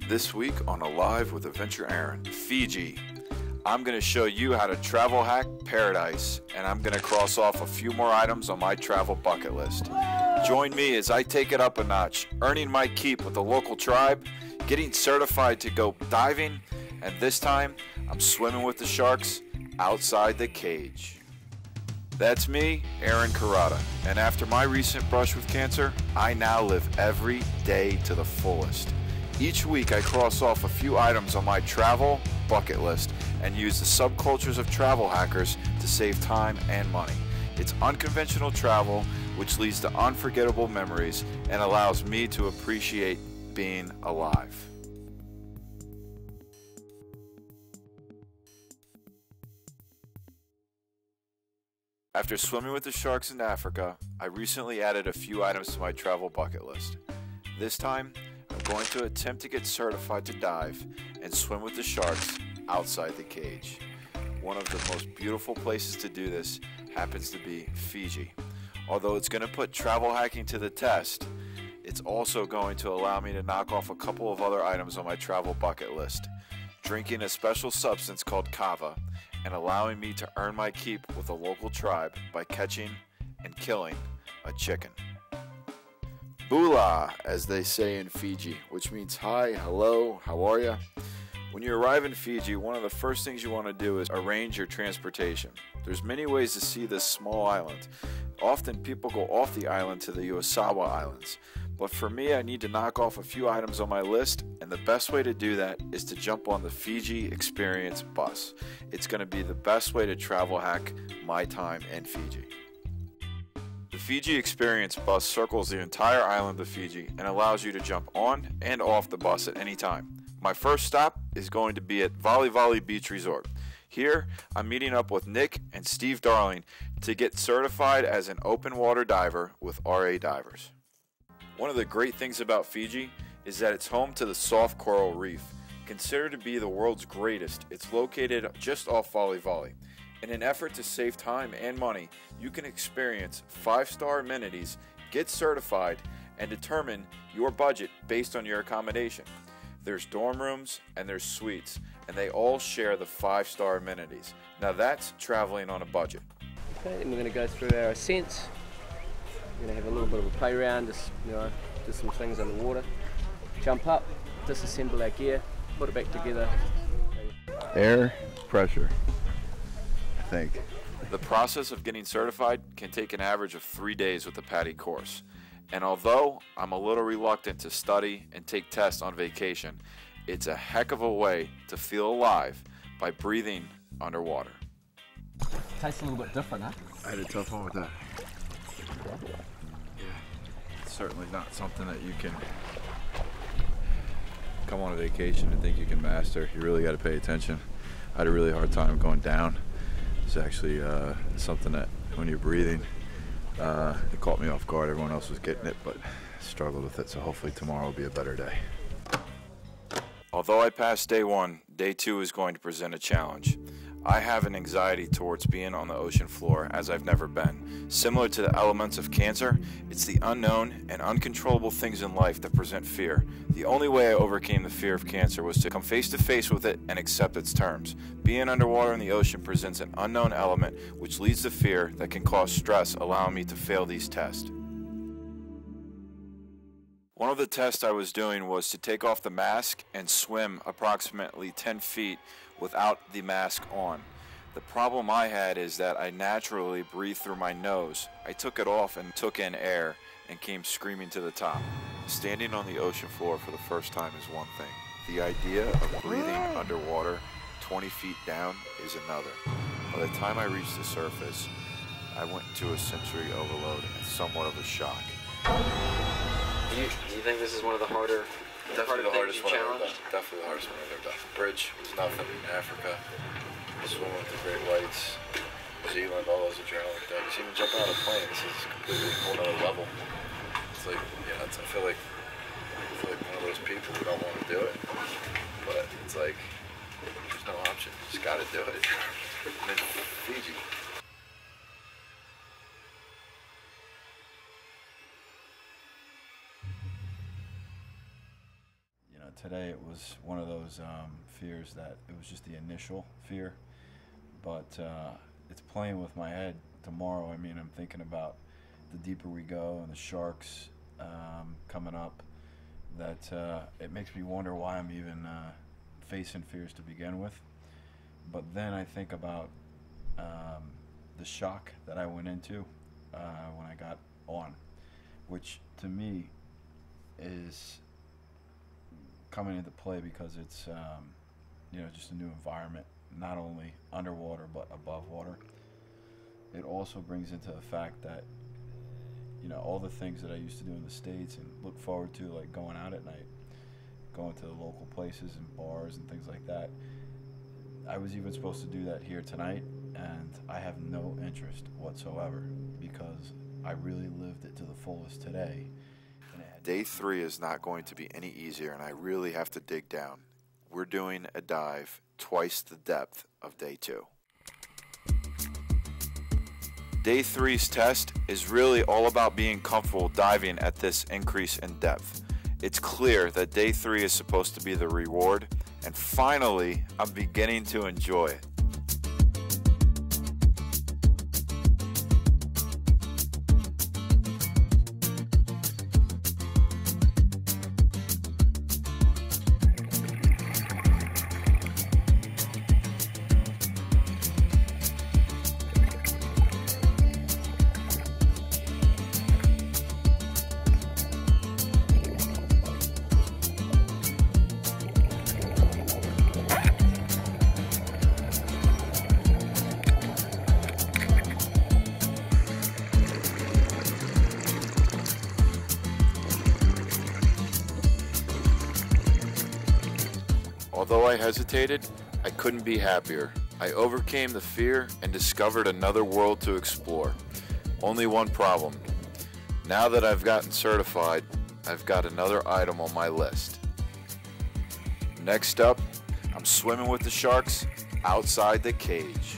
This week on Alive with Adventure Aaron, Fiji. I'm going to show you how to travel hack paradise, and I'm going to cross off a few more items on my travel bucket list. Join me as I take it up a notch, earning my keep with the local tribe, getting certified to go diving, and this time I'm swimming with the sharks outside the cage. That's me, Aaron Carrata, and after my recent brush with cancer, I now live every day to the fullest. Each week I cross off a few items on my travel bucket list and use the subcultures of travel hackers to save time and money. It's unconventional travel which leads to unforgettable memories and allows me to appreciate being alive. After swimming with the sharks in Africa, I recently added a few items to my travel bucket list. This time, I'm going to attempt to get certified to dive and swim with the sharks outside the cage. One of the most beautiful places to do this happens to be Fiji. Although it's going to put travel hacking to the test, it's also going to allow me to knock off a couple of other items on my travel bucket list. Drinking a special substance called kava and allowing me to earn my keep with a local tribe by catching and killing a chicken. Bula, as they say in Fiji, which means hi, hello, how are ya? When you arrive in Fiji, one of the first things you want to do is arrange your transportation. There's many ways to see this small island. Often people go off the island to the Uasawa Islands. But for me, I need to knock off a few items on my list, and the best way to do that is to jump on the Fiji Experience bus. It's going to be the best way to travel hack my time in Fiji. The Fiji Experience bus circles the entire island of Fiji and allows you to jump on and off the bus at any time. My first stop is going to be at Voli Voli Beach Resort. Here, I'm meeting up with Nick and Steve Darling to get certified as an open water diver with RA Divers. One of the great things about Fiji is that it's home to the soft coral reef. Considered to be the world's greatest, it's located just off Voli Voli. In an effort to save time and money, you can experience 5-star amenities, get certified, and determine your budget based on your accommodation. There's dorm rooms and there's suites, and they all share the 5-star amenities. Now that's traveling on a budget. Okay, then we're going to go through our ascents. We're going to have a little bit of a play around, just do some things underwater. Jump up, disassemble our gear, put it back together. Air pressure, I think. The process of getting certified can take an average of 3 days with the PADI course. And although I'm a little reluctant to study and take tests on vacation, it's a heck of a way to feel alive by breathing underwater. Tastes a little bit different, huh? I had a tough one with that. Yeah, it's certainly not something that you can come on a vacation and think you can master. You really got to pay attention. I had a really hard time going down. It's actually something that when you're breathing, it caught me off guard. Everyone else was getting it, but I struggled with it, so hopefully tomorrow will be a better day. Although I passed day 1, day 2 is going to present a challenge. I have an anxiety towards being on the ocean floor as I've never been. Similar to the elements of cancer, it's the unknown and uncontrollable things in life that present fear. The only way I overcame the fear of cancer was to come face to face with it and accept its terms. Being underwater in the ocean presents an unknown element which leads to fear that can cause stress, allowing me to fail these tests. One of the tests I was doing was to take off the mask and swim approximately 10 feet without the mask on. The problem I had is that I naturally breathe through my nose. I took it off and took in air and came screaming to the top. Standing on the ocean floor for the first time is one thing. The idea of breathing underwater 20 feet down is another. By the time I reached the surface, I went into a sensory overload and somewhat of a shock. Do you think this is one of the harder Definitely the hardest one I've ever done. Definitely the hardest one I've ever done. Bridge was nothing in Africa. Swimming with the Great Whites, New Zealand, all those adrenaline things. Even jumping out of a plane, this is completely a whole other level. It's like, yeah, I feel like one of those people who don't want to do it, but it's like, there's no option. You just got to do it. And then Fiji. today it was one of those fears that it was just the initial fear, but it's playing with my head tomorrow. I mean, I'm thinking about the deeper we go and the sharks coming up, that it makes me wonder why I'm even facing fears to begin with. But then I think about the shock that I went into when I got on, which to me is coming into play because it's just a new environment, not only underwater but above water. It also brings into the fact that all the things that I used to do in the States and look forward to, like going out at night, going to the local places and bars and things like that. I was even supposed to do that here tonight, and I have no interest whatsoever because I really lived it to the fullest today. Day 3 is not going to be any easier, and I really have to dig down. We're doing a dive twice the depth of day 2. Day 3's test is really all about being comfortable diving at this increase in depth. It's clear that day 3 is supposed to be the reward, and finally, I'm beginning to enjoy it. Although I hesitated, I couldn't be happier. I overcame the fear and discovered another world to explore. Only one problem. Now that I've gotten certified, I've got another item on my list. Next up, I'm swimming with the sharks outside the cage.